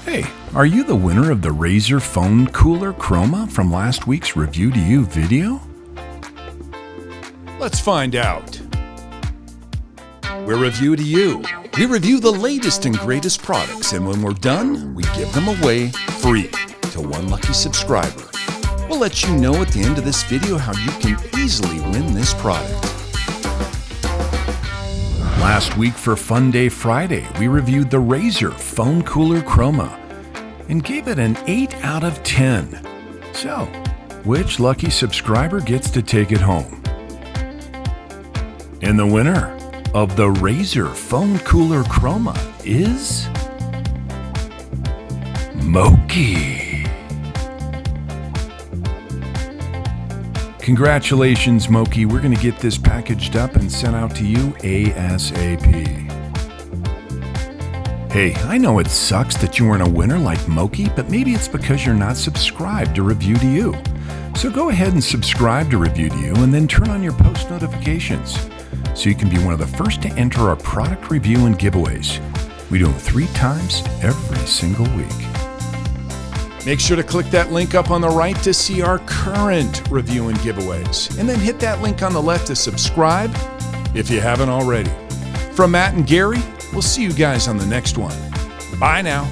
Hey, are you the winner of the Razer Phone Cooler Chroma from last week's Review to You video? Let's find out. We're Review to You. We review the latest and greatest products, and when we're done, we give them away free to one lucky subscriber. We'll let you know at the end of this video how you can easily win this product. Last week for Fun Day Friday, we reviewed the Razer Phone Cooler Chroma and gave it an 8 out of 10. So, which lucky subscriber gets to take it home? And the winner of the Razer Phone Cooler Chroma is Mochi. Congratulations, Mochi. We're going to get this packaged up and sent out to you ASAP. Hey, I know it sucks that you weren't a winner like Mochi, but maybe it's because you're not subscribed to Review to You. So go ahead and subscribe to Review to You and then turn on your post notifications so you can be one of the first to enter our product review and giveaways. We do them 3 times every single week. Make sure to click that link up on the right to see our current review and giveaways. And then hit that link on the left to subscribe if you haven't already. From Matt and Gary, we'll see you guys on the next one. Bye now.